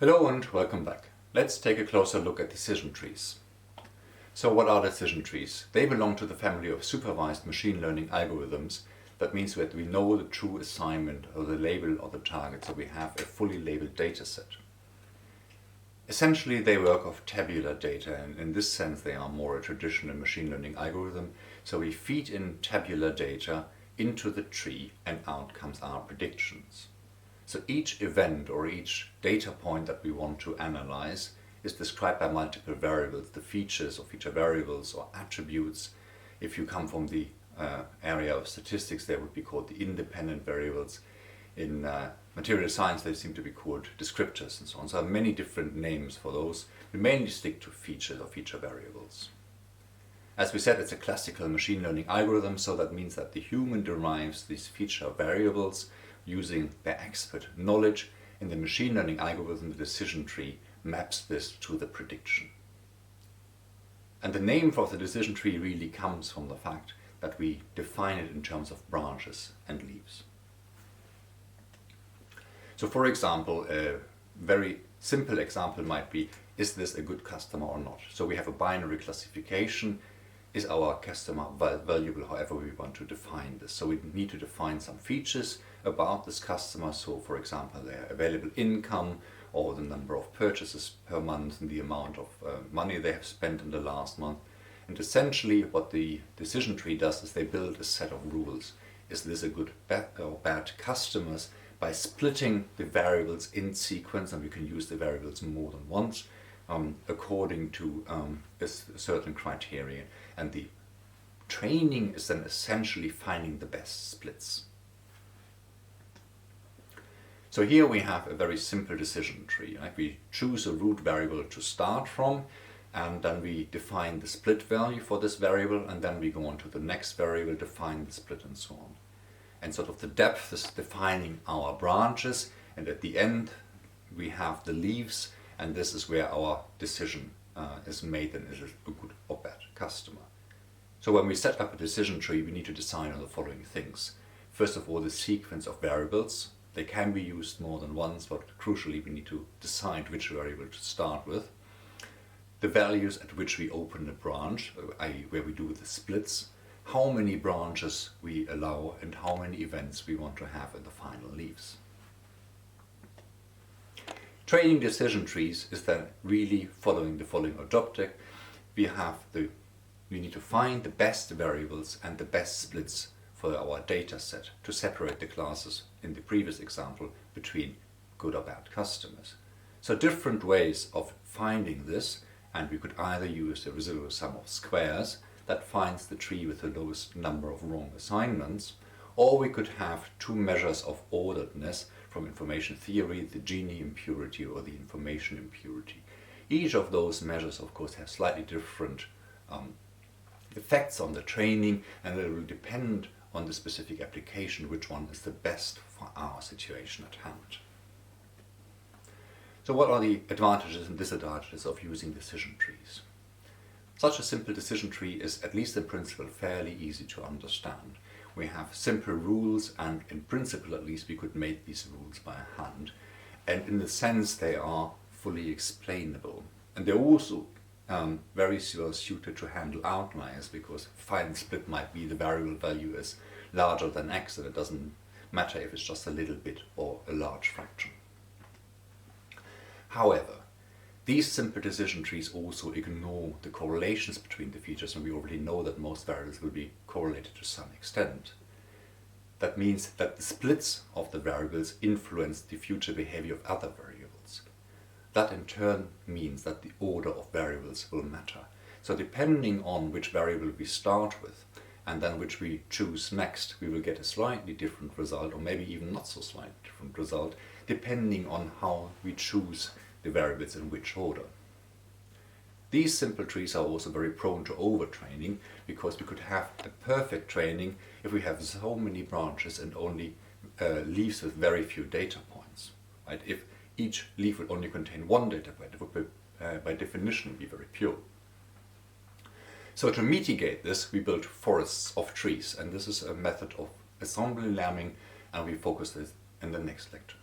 Hello and welcome back. Let's take a closer look at decision trees. So what are decision trees? They belong to the family of supervised machine learning algorithms. That means that we know the true assignment or the label of the target, so we have a fully labeled data set. Essentially they work off tabular data, and in this sense they are more a traditional machine learning algorithm. So we feed in tabular data into the tree and out comes our predictions. So each event or each data point that we want to analyze is described by multiple variables, the features or feature variables or attributes. If you come from the area of statistics, they would be called the independent variables. In material science, they seem to be called descriptors and so on. So there are many different names for those. We mainly stick to features or feature variables. As we said, it's a classical machine learning algorithm, so that means that the human derives these feature variables using their expert knowledge. In the machine learning algorithm, the decision tree maps this to the prediction. And the name for the decision tree really comes from the fact that we define it in terms of branches and leaves. So for example, a very simple example might be, is this a good customer or not? So we have a binary classification. Is our customer valuable, however we want to define this? So we need to define some features about this customer. So for example, their available income or the number of purchases per month and the amount of money they have spent in the last month. And essentially what the decision tree does is they build a set of rules. Is this a good or bad customers, by splitting the variables in sequence, and we can use the variables more than once according to a certain criteria. And the training is then essentially finding the best splits. So here we have a very simple decision tree. Right? We choose a root variable to start from, and then we define the split value for this variable, and then we go on to the next variable, define the split, and so on. And sort of the depth is defining our branches, and at the end we have the leaves, and this is where our decision is made, and is it a good or bad customer. So when we set up a decision tree, we need to decide on the following things. First of all, the sequence of variables. They can be used more than once, but crucially we need to decide which variable to start with. The values at which we open the branch, i.e. where we do the splits, how many branches we allow and how many events we want to have in the final leaves. Training decision trees is then really following the following objective. We need to find the best variables and the best splits for our data set to separate the classes in the previous example between good or bad customers. So different ways of finding this, and we could either use the residual sum of squares that finds the tree with the lowest number of wrong assignments, or we could have two measures of orderedness from information theory, the Gini impurity or the information impurity. Each of those measures, of course, have slightly different effects on the training, and it will depend on the specific application which one is the best for our situation at hand. So what are the advantages and disadvantages of using decision trees? Such a simple decision tree is, at least in principle, fairly easy to understand. We have simple rules, and in principle at least we could make these rules by hand, and in the sense they are fully explainable. And they're also very well suited to handle outliers, because final split might be the variable value is larger than x, and it doesn't matter if it's just a little bit or a large fraction. However, these simple decision trees also ignore the correlations between the features, and we already know that most variables will be correlated to some extent. That means that the splits of the variables influence the future behavior of other variables. That in turn means that the order of variables will matter. So depending on which variable we start with and then which we choose next, we will get a slightly different result, or maybe even not so slightly different result, depending on how we choose the variables in which order. These simple trees are also very prone to overtraining, because we could have a perfect training if we have so many branches and only leaves with very few data points. Right? If each leaf would only contain one data point, it would be, by definition be very pure. So to mitigate this, we built forests of trees, and this is a method of assembly lambing, and we focus this in the next lecture.